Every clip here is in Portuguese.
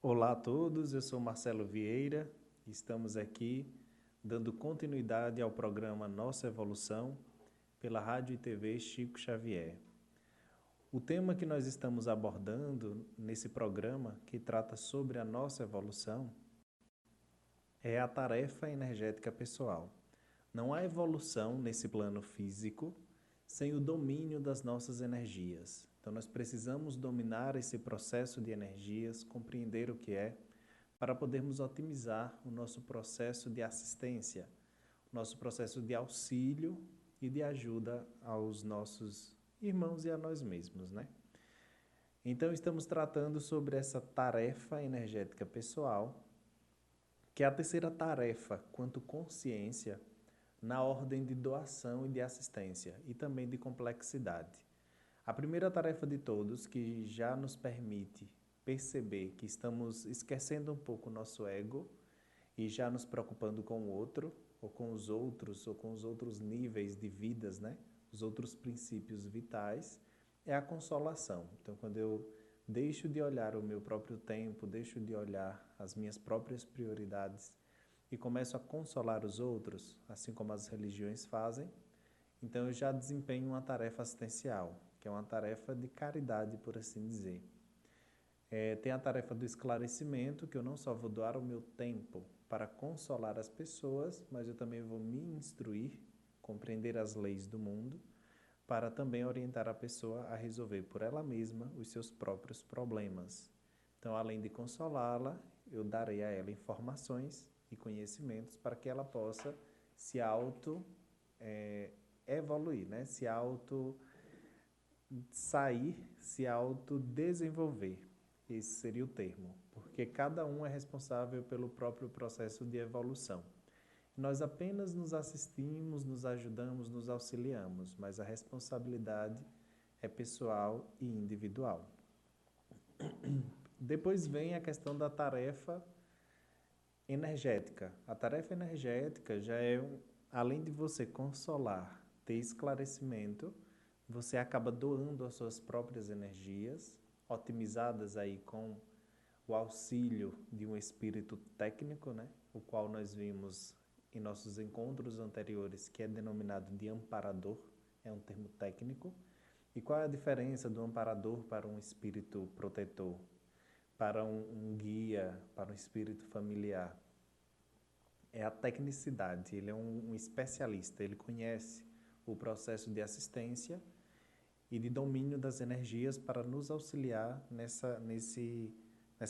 Olá a todos, eu sou Marcelo Vieira e estamos aqui dando continuidade ao programa Nossa Evolução pela Rádio e TV Chico Xavier. O tema que nós estamos abordando nesse programa, que trata sobre a nossa evolução, é a tarefa energética pessoal. Não há evolução nesse plano físico sem o domínio das nossas energias. Então, nós precisamos dominar esse processo de energias, compreender o que é, para podermos otimizar o nosso processo de assistência, nosso processo de auxílio e de ajuda aos nossos irmãos e a nós mesmos, né? Então, estamos tratando sobre essa tarefa energética pessoal, que é a terceira tarefa quanto consciência na ordem de doação e de assistência e também de complexidade. A primeira tarefa de todos, que já nos permite perceber que estamos esquecendo um pouco o nosso ego e já nos preocupando com o outro, ou com os outros, ou com os outros níveis de vidas, né? Os outros princípios vitais, é a consolação. Então, quando eu deixo de olhar o meu próprio tempo, deixo de olhar as minhas próprias prioridades e começo a consolar os outros, assim como as religiões fazem, então eu já desempenho uma tarefa assistencial, que é uma tarefa de caridade, por assim dizer. Tem a tarefa do esclarecimento, que eu não só vou doar o meu tempo para consolar as pessoas, mas eu também vou me instruir, compreender as leis do mundo, para também orientar a pessoa a resolver por ela mesma os seus próprios problemas. Então, além de consolá-la, eu darei a ela informações e conhecimentos para que ela possa se evoluir, né? Se se auto-desenvolver. Esse seria o termo, porque cada um é responsável pelo próprio processo de evolução. Nós apenas nos assistimos, nos ajudamos, nos auxiliamos, mas a responsabilidade é pessoal e individual. Depois vem a questão da tarefa energética. A tarefa energética já é, além de você consolar, ter esclarecimento, você acaba doando as suas próprias energias, otimizadas aí com o auxílio de um espírito técnico, né? O qual nós vimos em nossos encontros anteriores, que é denominado de amparador, é um termo técnico. E qual é a diferença do amparador para um espírito protetor, para um guia, para um espírito familiar? É a tecnicidade, ele é um especialista, ele conhece o processo de assistência e de domínio das energias para nos auxiliar nessa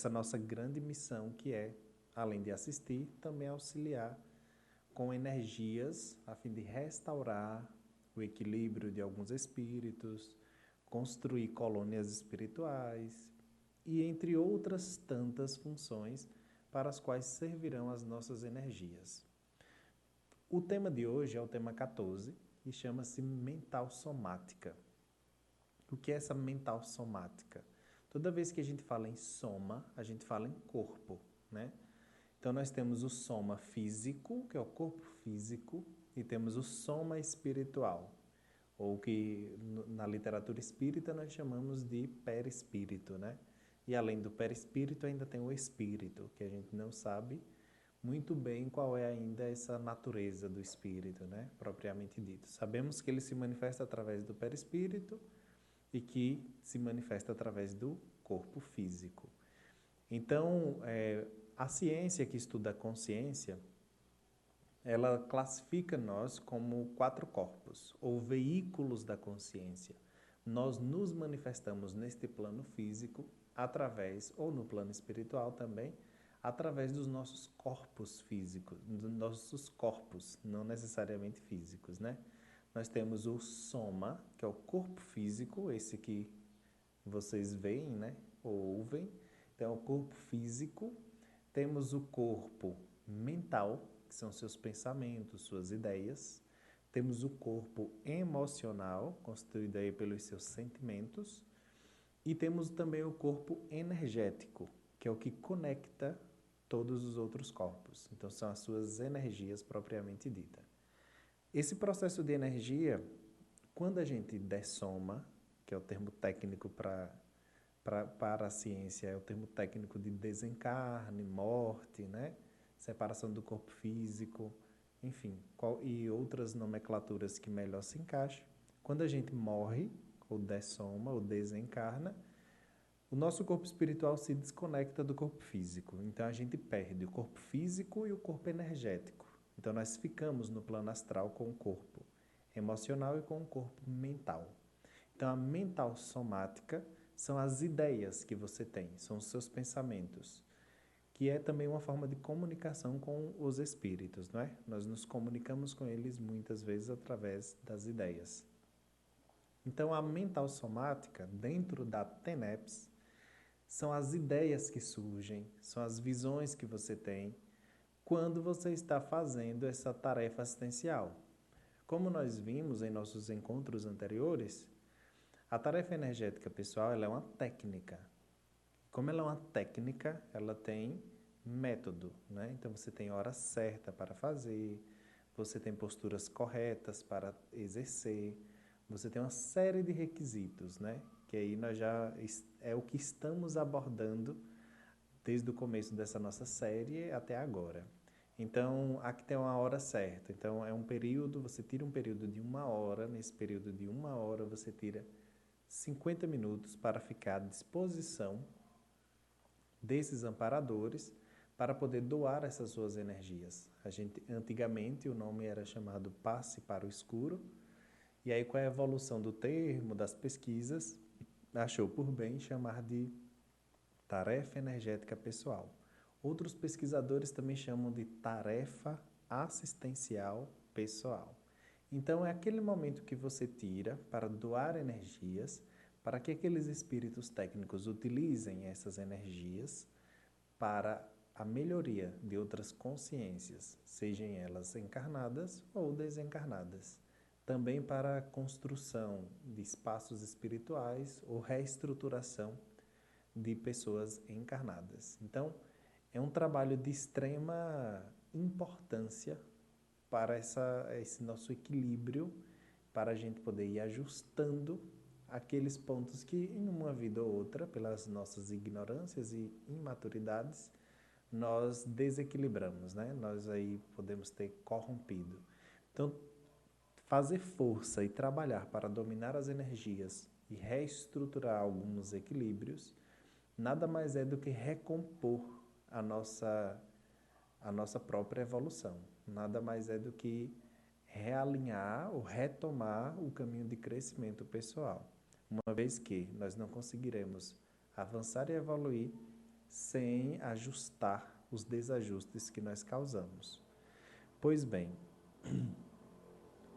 nossa grande missão, que é, além de assistir, também auxiliar com energias a fim de restaurar o equilíbrio de alguns espíritos, construir colônias espirituais e entre outras tantas funções para as quais servirão as nossas energias. O tema de hoje é o tema 14 e chama-se mental somática. O que é essa mental somática? Toda vez que a gente fala em soma, a gente fala em corpo, né? Então nós temos o soma físico, que é o corpo físico, e temos o soma espiritual, ou que na literatura espírita nós chamamos de perispírito, né? E além do perispírito ainda tem o espírito, que a gente não sabe muito bem qual é ainda essa natureza do espírito, né? Propriamente dito. Sabemos que ele se manifesta através do perispírito e que se manifesta através do corpo físico. Então, a ciência que estuda a consciência, ela classifica nós como 4 corpos, ou veículos da consciência. Nós nos manifestamos neste plano físico através, ou no plano espiritual também, através dos nossos corpos físicos, dos nossos corpos, não necessariamente físicos, né? Nós temos o soma, que é o corpo físico, esse que vocês veem, né? Ou ouvem. Então, é o corpo físico. Temos o corpo mental, que são seus pensamentos, suas ideias. Temos o corpo emocional, constituído aí pelos seus sentimentos. E temos também o corpo energético, que é o que conecta todos os outros corpos. Então, são as suas energias propriamente dita. Esse processo de energia, quando a gente dessoma, que é o termo técnico para para a ciência é o termo técnico de desencarne, morte, né? Separação do corpo físico, enfim, e outras nomenclaturas que melhor se encaixam. Quando a gente morre, ou dessoma, ou desencarna, o nosso corpo espiritual se desconecta do corpo físico. Então a gente perde o corpo físico e o corpo energético. Então nós ficamos no plano astral com o corpo emocional e com o corpo mental. Então a mental somática são as ideias que você tem, são os seus pensamentos, que é também uma forma de comunicação com os espíritos, não é? Nós nos comunicamos com eles muitas vezes através das ideias. Então a mental somática, dentro da TENEPS, são as ideias que surgem, são as visões que você tem quando você está fazendo essa tarefa assistencial. Como nós vimos em nossos encontros anteriores, a tarefa energética pessoal ela é uma técnica. Como ela é uma técnica, ela tem método, né? Então você tem hora certa para fazer, você tem posturas corretas para exercer, você tem uma série de requisitos, né? Que aí nós já é o que estamos abordando desde o começo dessa nossa série até agora. Então, aqui tem uma hora certa. Então, é um período, você tira um período de 1 hora, nesse período de 1 hora você tira 50 minutos para ficar à disposição desses amparadores para poder doar essas suas energias. Antigamente o nome era chamado passe para o escuro, e aí com a evolução do termo, das pesquisas, achou por bem chamar de tarefa energética pessoal. Outros pesquisadores também chamam de tarefa assistencial pessoal. Então, é aquele momento que você tira para doar energias, para que aqueles espíritos técnicos utilizem essas energias para a melhoria de outras consciências, sejam elas encarnadas ou desencarnadas. Também para a construção de espaços espirituais ou reestruturação de pessoas encarnadas. Então, é um trabalho de extrema importância para esse nosso equilíbrio, para a gente poder ir ajustando aqueles pontos que em uma vida ou outra, pelas nossas ignorâncias e imaturidades, nós desequilibramos, né? Nós aí podemos ter corrompido. Então, fazer força e trabalhar para dominar as energias e reestruturar alguns equilíbrios, nada mais é do que recompor a nossa própria evolução. Nada mais é do que realinhar ou retomar o caminho de crescimento pessoal. Uma vez que nós não conseguiremos avançar e evoluir sem ajustar os desajustes que nós causamos. Pois bem,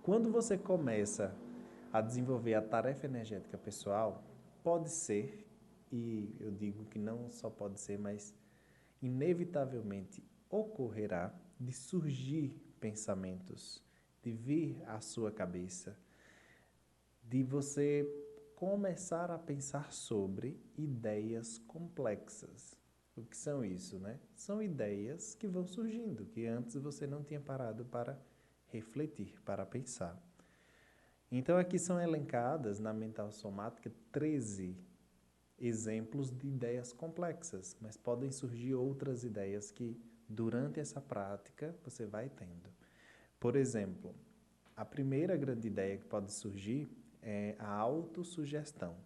quando você começa a desenvolver a tarefa energética pessoal, pode ser, e eu digo que não só pode ser, mas inevitavelmente ocorrerá de surgir pensamentos, de vir à sua cabeça, de você começar a pensar sobre ideias complexas. O que são isso, né? São ideias que vão surgindo, que antes você não tinha parado para refletir, para pensar. Então, aqui são elencadas na mental somática 13 exemplos de ideias complexas, mas podem surgir outras ideias que, durante essa prática, você vai tendo. Por exemplo, a primeira grande ideia que pode surgir é a autossugestão,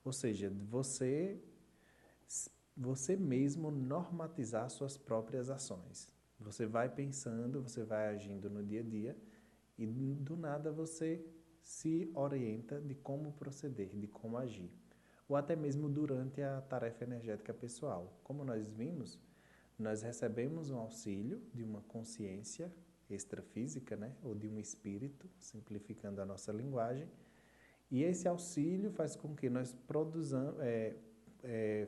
ou seja, você mesmo normatizar suas próprias ações. Você vai pensando, você vai agindo no dia a dia e do nada você se orienta de como proceder, de como agir. Ou até mesmo durante a tarefa energética pessoal. Como nós vimos, nós recebemos um auxílio de uma consciência extrafísica, né? Ou de um espírito, simplificando a nossa linguagem, e esse auxílio faz com que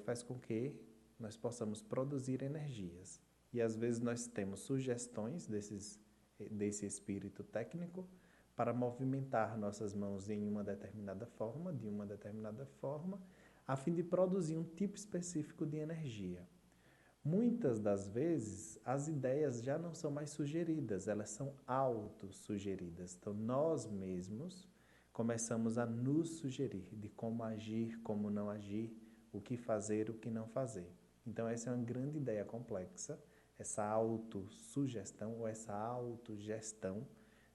faz com que nós possamos produzir energias. E às vezes nós temos sugestões desse espírito técnico para movimentar nossas mãos em uma determinada forma, de uma determinada forma, a fim de produzir um tipo específico de energia. Muitas das vezes, as ideias já não são mais sugeridas, elas são autossugeridas. Então, nós mesmos começamos a nos sugerir de como agir, como não agir, o que fazer, o que não fazer. Então, essa é uma grande ideia complexa, essa autossugestão ou essa autogestão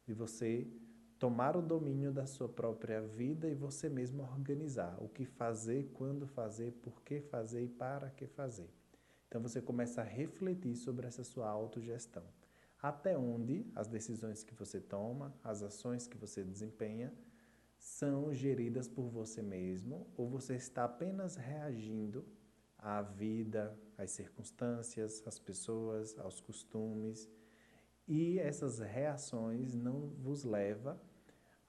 de você tomar o domínio da sua própria vida e você mesmo organizar o que fazer, quando fazer, por que fazer e para que fazer. Então, você começa a refletir sobre essa sua autogestão. Até onde as decisões que você toma, as ações que você desempenha, são geridas por você mesmo ou você está apenas reagindo à vida, às circunstâncias, às pessoas, aos costumes, e essas reações não vos levam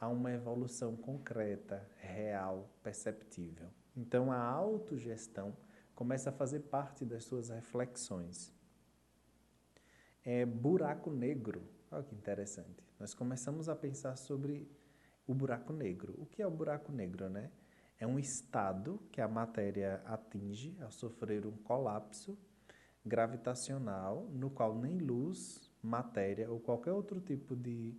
a uma evolução concreta, real, perceptível. Então a autogestão começa a fazer parte das suas reflexões. É buraco negro. Olha que interessante. Nós começamos a pensar sobre o buraco negro. O que é o buraco negro, né? É um estado que a matéria atinge ao sofrer um colapso gravitacional, no qual nem luz, matéria ou qualquer outro tipo de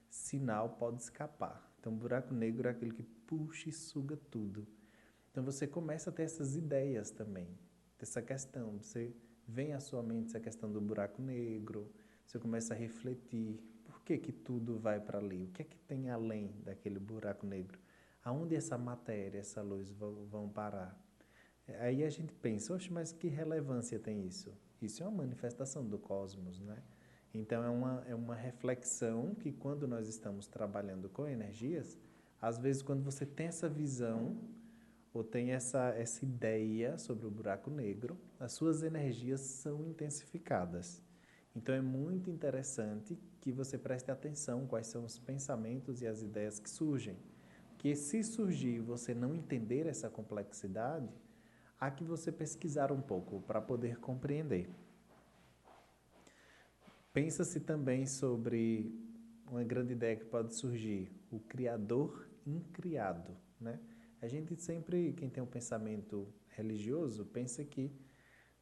sinal pode escapar. Então, o buraco negro é aquele que puxa e suga tudo. Então, você começa a ter essas ideias também, dessa questão. Você vem à sua mente essa questão do buraco negro, você começa a refletir, por que que tudo vai para ali? O que é que tem além daquele buraco negro? Aonde essa matéria, essa luz vão parar? Aí a gente pensa, oxe, mas que relevância tem isso? Isso é uma manifestação do cosmos, né? Então é uma reflexão que quando nós estamos trabalhando com energias, às vezes quando você tem essa visão ou tem essa ideia sobre o buraco negro, as suas energias são intensificadas. Então é muito interessante que você preste atenção quais são os pensamentos e as ideias que surgem. Que se surgir e você não entender essa complexidade, há que você pesquisar um pouco para poder compreender. Pensa-se também sobre uma grande ideia que pode surgir, o criador incriado, né? A gente sempre, quem tem um pensamento religioso, pensa que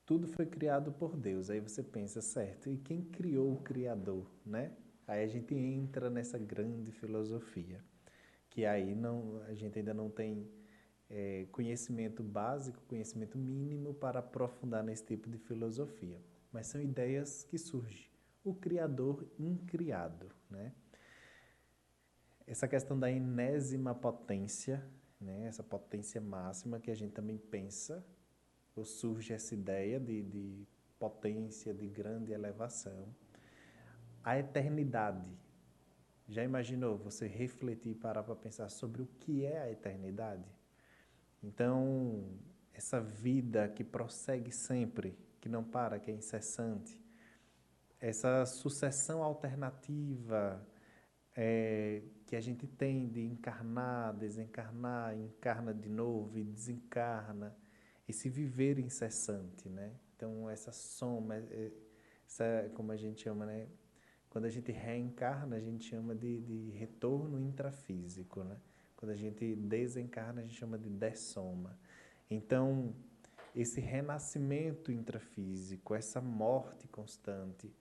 tudo foi criado por Deus. Aí você pensa, certo, e quem criou o Criador, né? Aí a gente entra nessa grande filosofia, que aí não, a gente ainda não tem conhecimento básico, conhecimento mínimo para aprofundar nesse tipo de filosofia. Mas são ideias que surgem. O Criador incriado, né? Essa questão da enésima potência, né? Essa potência máxima que a gente também pensa, ou surge essa ideia de potência, de grande elevação. A eternidade. Já imaginou você refletir e parar para pensar sobre o que é a eternidade? Então, essa vida que prossegue sempre, que não para, que é incessante, essa sucessão alternativa que a gente tem de encarnar, desencarnar, encarna de novo e desencarna, esse viver incessante, né? Então, essa soma, essa, como a gente chama, né? Quando a gente reencarna, a gente chama de retorno intrafísico, né? Quando a gente desencarna, a gente chama de dessoma. Então, esse renascimento intrafísico, essa morte constante,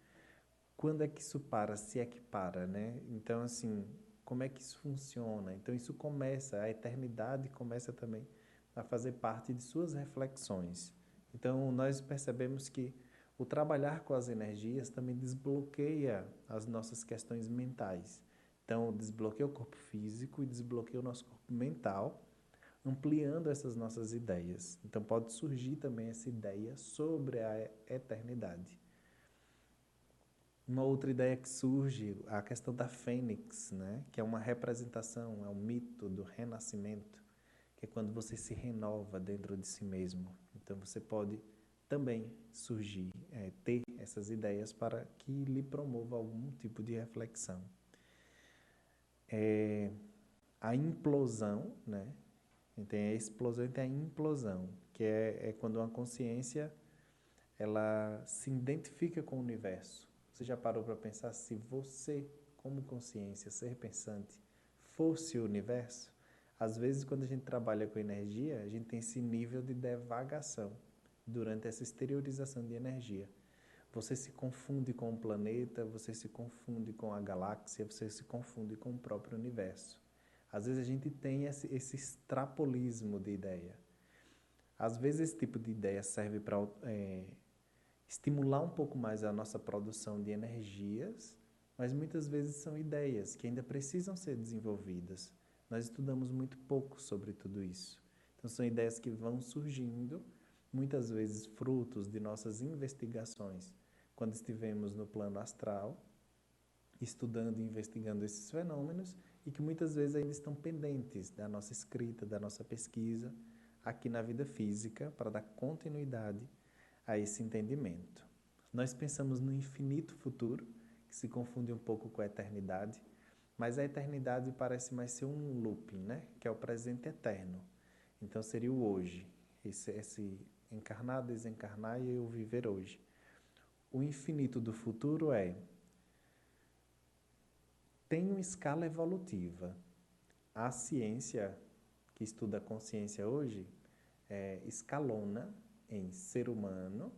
quando é que isso para? Se é que para, né? Então, assim, como é que isso funciona? Então, isso começa, a eternidade começa também a fazer parte de suas reflexões. Então, nós percebemos que o trabalhar com as energias também desbloqueia as nossas questões mentais. Então, desbloqueia o corpo físico e desbloqueia o nosso corpo mental, ampliando essas nossas ideias. Então, pode surgir também essa ideia sobre a eternidade. Uma outra ideia que surge, a questão da fênix, né? Que é uma representação, é um mito do renascimento, que é quando você se renova dentro de si mesmo. Então você pode também surgir, ter essas ideias para que lhe promova algum tipo de reflexão. A implosão, né? Tem a explosão e tem a implosão, que é quando uma consciência ela se identifica com o universo. Você já parou para pensar se você, como consciência, ser pensante, fosse o universo? Às vezes, quando a gente trabalha com energia, a gente tem esse nível de divagação durante essa exteriorização de energia. Você se confunde com o planeta, você se confunde com a galáxia, você se confunde com o próprio universo. Às vezes a gente tem esse extrapolismo de ideia. Às vezes esse tipo de ideia serve para estimular um pouco mais a nossa produção de energias, mas muitas vezes são ideias que ainda precisam ser desenvolvidas. Nós estudamos muito pouco sobre tudo isso. Então, são ideias que vão surgindo, muitas vezes frutos de nossas investigações, quando estivemos no plano astral, estudando e investigando esses fenômenos, e que muitas vezes ainda estão pendentes da nossa escrita, da nossa pesquisa, aqui na vida física, para dar continuidade a esse entendimento. Nós pensamos no infinito futuro, que se confunde um pouco com a eternidade, mas a eternidade parece mais ser um looping, né? Que é o presente eterno. Então seria o hoje, esse encarnar, desencarnar e eu viver hoje. O infinito do futuro tem uma escala evolutiva. A ciência que estuda a consciência hoje escalona em ser humano.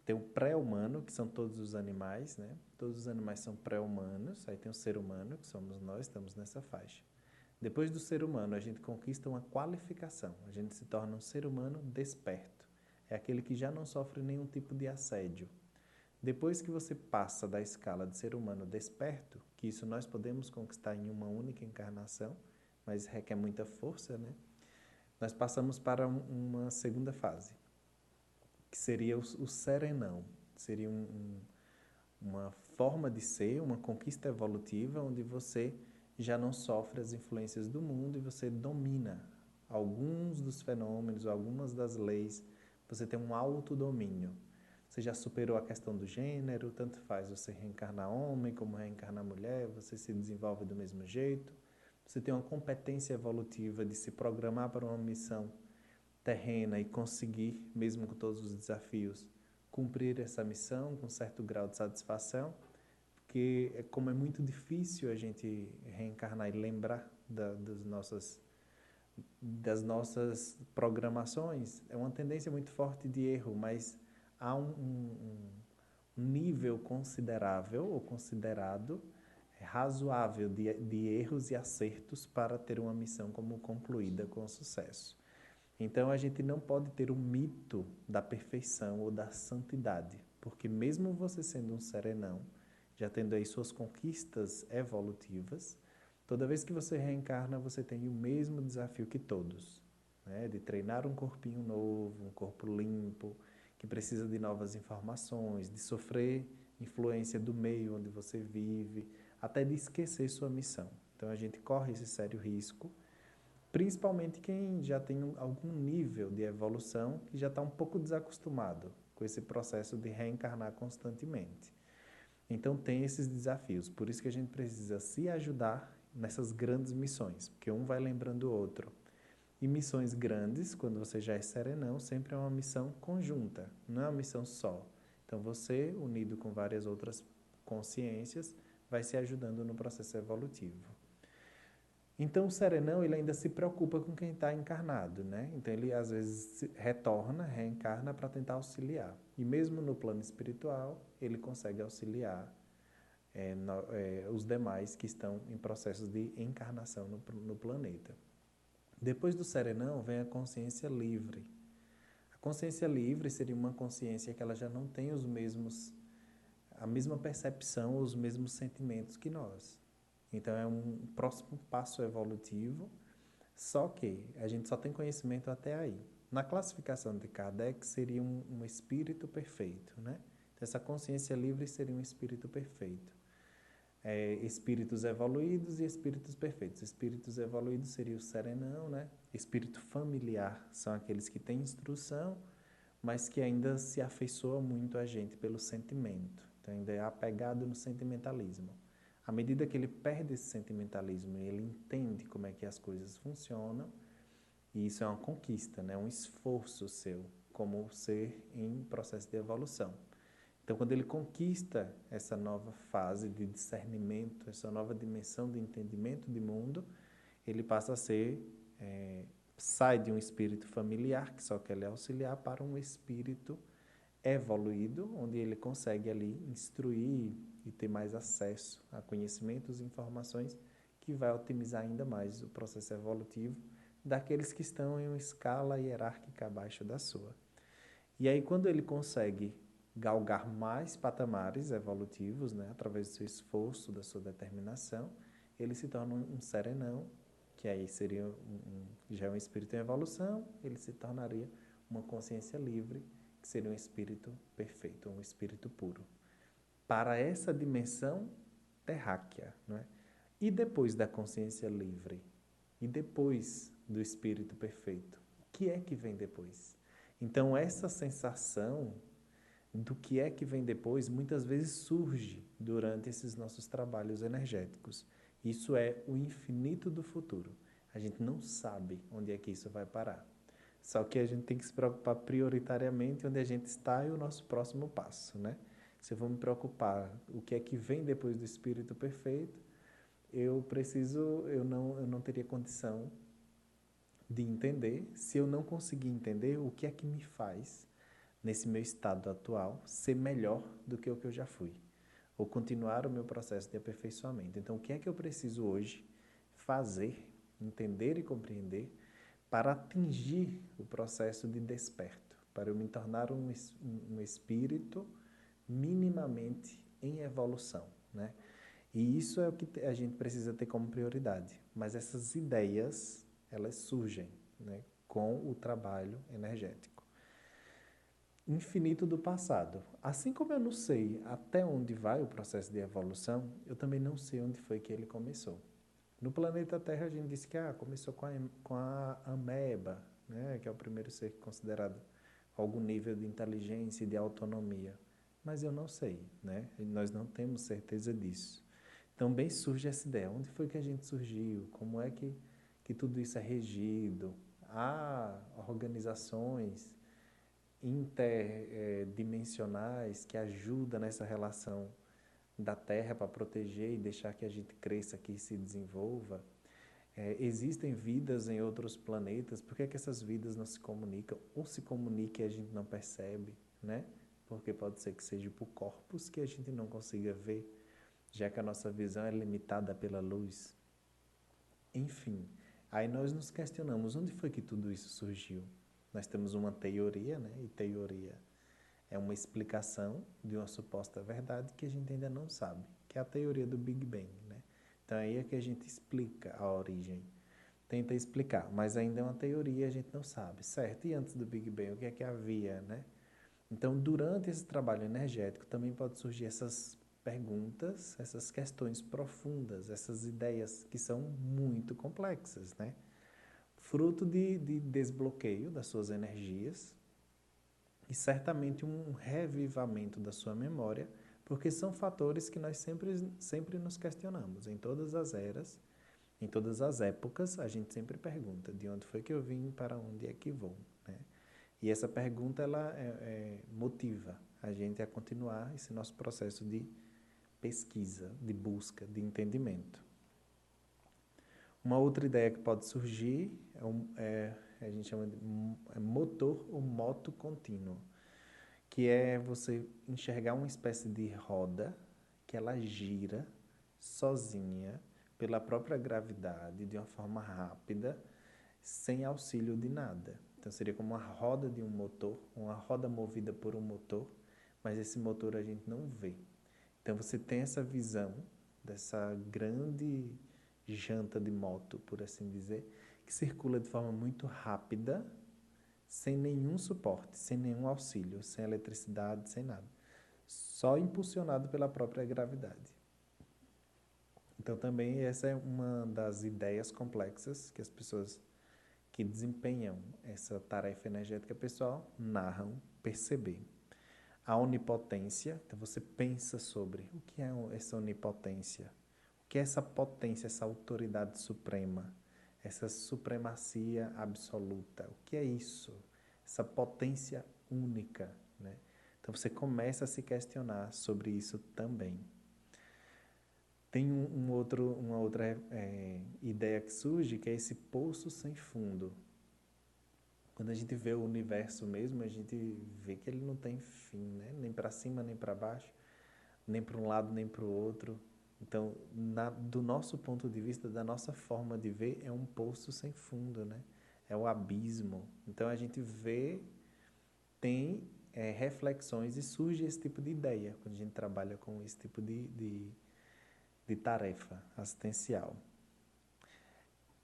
Tem o pré-humano, que são todos os animais, né? Todos os animais são pré-humanos. Aí tem o ser humano, que somos nós, estamos nessa faixa. Depois do ser humano, a gente conquista uma qualificação. A gente se torna um ser humano desperto. É aquele que já não sofre nenhum tipo de assédio. Depois que você passa da escala de ser humano desperto, que isso nós podemos conquistar em uma única encarnação, mas requer muita força, né? Nós passamos para uma segunda fase, que seria o serenão. Seria uma forma de ser, uma conquista evolutiva, onde você já não sofre as influências do mundo e você domina alguns dos fenômenos, algumas das leis, você tem um autodomínio. Você já superou a questão do gênero, tanto faz você reencarnar homem como reencarnar mulher, você se desenvolve do mesmo jeito. Você tem uma competência evolutiva de se programar para uma missão terrena e conseguir, mesmo com todos os desafios, cumprir essa missão com certo grau de satisfação, porque como é muito difícil a gente reencarnar e lembrar das nossas programações, é uma tendência muito forte de erro, mas há um nível considerável ou considerado razoável de erros e acertos para ter uma missão como concluída com sucesso. Então, a gente não pode ter o mito da perfeição ou da santidade, porque mesmo você sendo um serenão, já tendo aí suas conquistas evolutivas, toda vez que você reencarna, você tem o mesmo desafio que todos, né? De treinar um corpinho novo, um corpo limpo, que precisa de novas informações, de sofrer influência do meio onde você vive, até de esquecer sua missão. Então, a gente corre esse sério risco, principalmente quem já tem algum nível de evolução que já está um pouco desacostumado com esse processo de reencarnar constantemente. Então tem esses desafios, por isso que a gente precisa se ajudar nessas grandes missões, porque um vai lembrando o outro. E missões grandes, quando você já é serenão, sempre é uma missão conjunta, não é uma missão só. Então você, unido com várias outras consciências, vai se ajudando no processo evolutivo. Então, o serenão, ele ainda se preocupa com quem está encarnado, né? Então, ele às vezes retorna, reencarna para tentar auxiliar. E mesmo no plano espiritual, ele consegue auxiliar os demais que estão em processos de encarnação no planeta. Depois do serenão, vem a consciência livre. A consciência livre seria uma consciência que ela já não tem a mesma percepção, os mesmos sentimentos que nós. Então, é um próximo passo evolutivo, só que a gente só tem conhecimento até aí. Na classificação de Kardec, seria um espírito perfeito, né? Então, essa consciência livre seria um espírito perfeito. Espíritos evoluídos e espíritos perfeitos. Espíritos evoluídos seria o serenão, né? Espírito familiar são aqueles que têm instrução, mas que ainda se afeiçoa muito a gente pelo sentimento. Então, ainda é apegado no sentimentalismo. À medida que ele perde esse sentimentalismo e ele entende como é que as coisas funcionam, e isso é uma conquista, né? Um esforço seu como ser em processo de evolução. Então, quando ele conquista essa nova fase de discernimento, essa nova dimensão de entendimento de mundo, ele passa a ser, sai de um espírito familiar, que só quer lhe auxiliar, para um espírito evoluído, onde ele consegue ali instruir e ter mais acesso a conhecimentos e informações que vai otimizar ainda mais o processo evolutivo, daqueles que estão em uma escala hierárquica abaixo da sua. E aí, quando ele consegue galgar mais patamares evolutivos, né, através do seu esforço, da sua determinação, ele se torna um serenão, que aí seria já é um espírito em evolução, ele se tornaria uma consciência livre, que seria um espírito perfeito, um espírito puro. Para essa dimensão terráquea, não é? E depois da consciência livre? E depois do espírito perfeito? O que é que vem depois? Então, essa sensação do que é que vem depois muitas vezes surge durante esses nossos trabalhos energéticos. Isso é o infinito do futuro. A gente não sabe onde é que isso vai parar. Só que a gente tem que se preocupar prioritariamente onde a gente está e o nosso próximo passo, né? Se eu vou me preocupar o que é que vem depois do espírito perfeito, eu não teria condição de entender, se eu não conseguir entender o que é que me faz, nesse meu estado atual, ser melhor do que o que eu já fui, ou continuar o meu processo de aperfeiçoamento. Então, o que é que eu preciso hoje fazer, entender e compreender para atingir o processo de desperto, para eu me tornar um espírito minimamente em evolução, né? E isso é o que a gente precisa ter como prioridade. Mas essas ideias, elas surgem, né, com o trabalho energético. Infinito do passado. Assim como eu não sei até onde vai o processo de evolução, eu também não sei onde foi que ele começou. No planeta Terra, a gente disse que começou com a ameba, né, que é o primeiro ser considerado algum nível de inteligência e de autonomia. Mas eu não sei, né? Nós não temos certeza disso. Também surge essa ideia, onde foi que a gente surgiu? Como é que tudo isso é regido? Há organizações interdimensionais que ajudam nessa relação da Terra para proteger e deixar que a gente cresça aqui e se desenvolva. Existem vidas em outros planetas, por que é que essas vidas não se comunicam? Ou se comunicam e a gente não percebe, né? Porque pode ser que seja por corpos que a gente não consiga ver, já que a nossa visão é limitada pela luz. Enfim, aí nós nos questionamos, onde foi que tudo isso surgiu? Nós temos uma teoria, né? E teoria é uma explicação de uma suposta verdade que a gente ainda não sabe, que é a teoria do Big Bang, né? Então aí é que a gente explica a origem, tenta explicar, mas ainda é uma teoria, a gente não sabe, certo? E antes do Big Bang, o que é que havia, né? Então, durante esse trabalho energético, também pode surgir essas perguntas, essas questões profundas, essas ideias que são muito complexas, né? Fruto de desbloqueio das suas energias e certamente um revivamento da sua memória, porque são fatores que nós sempre nos questionamos. Em todas as eras, em todas as épocas, a gente sempre pergunta de onde foi que eu vim e para onde é que vou, né? E essa pergunta ela motiva a gente a continuar esse nosso processo de pesquisa, de busca, de entendimento. Uma outra ideia que pode surgir a gente chama de motor ou moto contínuo, que é você enxergar uma espécie de roda que ela gira sozinha pela própria gravidade de uma forma rápida, sem auxílio de nada. Então seria como uma roda de um motor, uma roda movida por um motor, mas esse motor a gente não vê. Então você tem essa visão dessa grande janta de moto, por assim dizer, que circula de forma muito rápida, sem nenhum suporte, sem nenhum auxílio, sem eletricidade, sem nada. Só impulsionado pela própria gravidade. Então também essa é uma das ideias complexas que as pessoas que desempenham essa tarefa energética pessoal narram perceber. A onipotência, então você pensa sobre o que é essa onipotência, o que é essa potência, essa autoridade suprema, essa supremacia absoluta, o que é isso? Essa potência única, né? Então você começa a se questionar sobre isso também. Tem uma outra ideia que surge, que é esse poço sem fundo. Quando a gente vê o universo mesmo, a gente vê que ele não tem fim, né? Nem para cima, nem para baixo, nem para um lado, nem para o outro. Então, do nosso ponto de vista, da nossa forma de ver, é um poço sem fundo, né? É o abismo. Então, a gente vê, tem reflexões e surge esse tipo de ideia quando a gente trabalha com esse tipo de tarefa assistencial.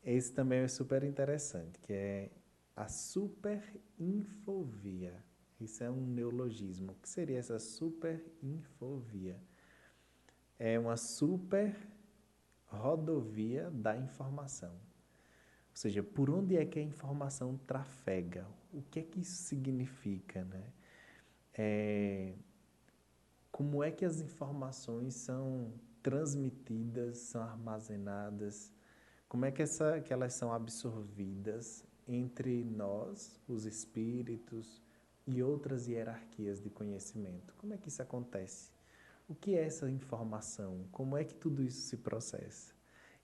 Esse também é super interessante, que é a superinfovia. Isso é um neologismo. O que seria essa superinfovia? É uma super rodovia da informação. Ou seja, por onde é que a informação trafega? O que é que isso significa, né? Como é que as informações são transmitidas, são armazenadas? Como é que elas são absorvidas entre nós, os espíritos, e outras hierarquias de conhecimento? Como é que isso acontece? O que é essa informação? Como é que tudo isso se processa?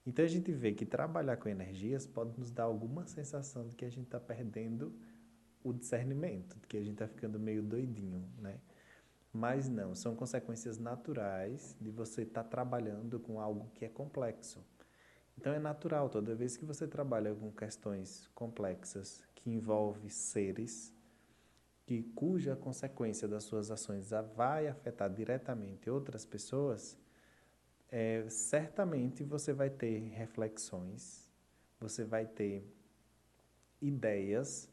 Então a gente vê que trabalhar com energias pode nos dar alguma sensação de que a gente está perdendo o discernimento, de que a gente está ficando meio doidinho, né? Mas não, são consequências naturais de você estar trabalhando com algo que é complexo. Então é natural, toda vez que você trabalha com questões complexas que envolvem seres, cuja consequência das suas ações vai afetar diretamente outras pessoas, certamente você vai ter reflexões, você vai ter ideias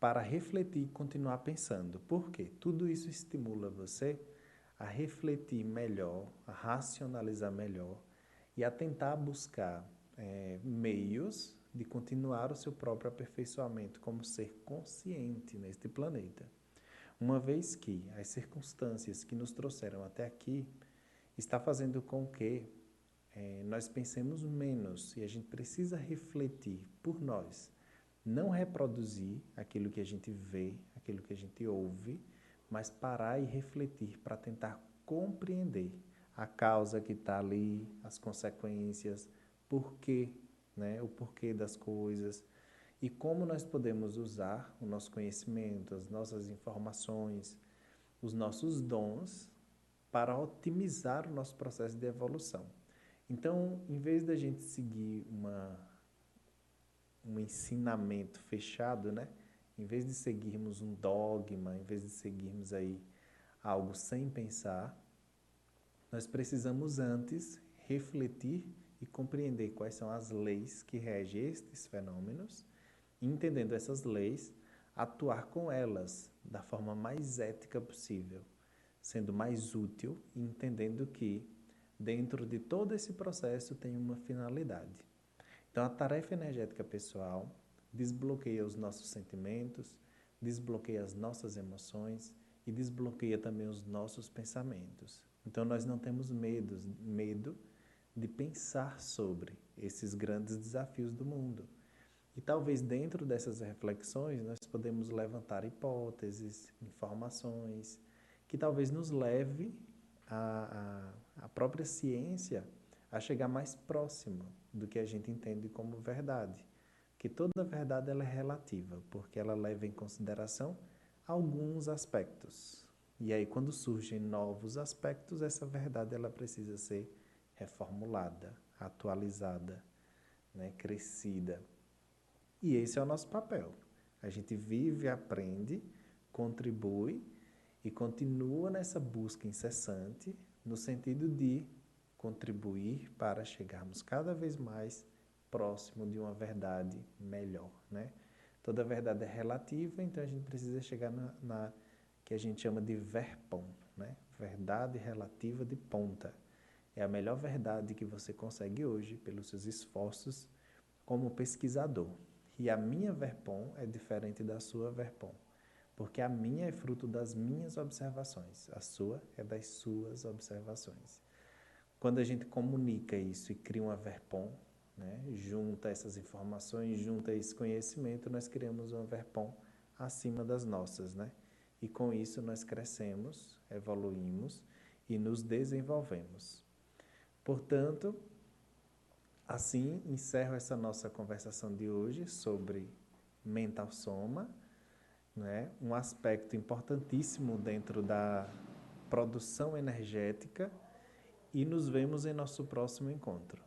para refletir e continuar pensando. Por quê? Tudo isso estimula você a refletir melhor, a racionalizar melhor e a tentar buscar meios de continuar o seu próprio aperfeiçoamento como ser consciente neste planeta. Uma vez que as circunstâncias que nos trouxeram até aqui está fazendo com que nós pensemos menos e a gente precisa refletir por nós, não reproduzir aquilo que a gente vê, aquilo que a gente ouve, mas parar e refletir para tentar compreender a causa que está ali, as consequências, porquê, né, o porquê das coisas e como nós podemos usar o nosso conhecimento, as nossas informações, os nossos dons para otimizar o nosso processo de evolução. Então, em vez da gente seguir um ensinamento fechado, né? Em vez de seguirmos um dogma, em vez de seguirmos aí algo sem pensar, nós precisamos antes refletir e compreender quais são as leis que regem estes fenômenos e, entendendo essas leis, atuar com elas da forma mais ética possível, sendo mais útil e entendendo que dentro de todo esse processo tem uma finalidade. Então, a tarefa energética pessoal desbloqueia os nossos sentimentos, desbloqueia as nossas emoções e desbloqueia também os nossos pensamentos. Então, nós não temos medo de pensar sobre esses grandes desafios do mundo. E talvez dentro dessas reflexões nós podemos levantar hipóteses, informações, que talvez nos leve a própria ciência a chegar mais próximo do que a gente entende como verdade. Que toda verdade ela é relativa, porque ela leva em consideração alguns aspectos. E aí quando surgem novos aspectos, essa verdade ela precisa ser reformulada, atualizada, né, crescida. E esse é o nosso papel. A gente vive, aprende, contribui e continua nessa busca incessante no sentido de contribuir para chegarmos cada vez mais próximo de uma verdade melhor, né? Toda verdade é relativa, então a gente precisa chegar na que a gente chama de verpom, né? Verdade relativa de ponta. É a melhor verdade que você consegue hoje pelos seus esforços como pesquisador. E a minha verpom é diferente da sua verpom, porque a minha é fruto das minhas observações, a sua é das suas observações. Quando a gente comunica isso e cria uma verpom, né, junta essas informações, junta esse conhecimento, nós criamos uma verpom acima das nossas, né? E com isso nós crescemos, evoluímos e nos desenvolvemos. Portanto, assim encerro essa nossa conversação de hoje sobre mental soma, né? Um aspecto importantíssimo dentro da produção energética e nos vemos em nosso próximo encontro.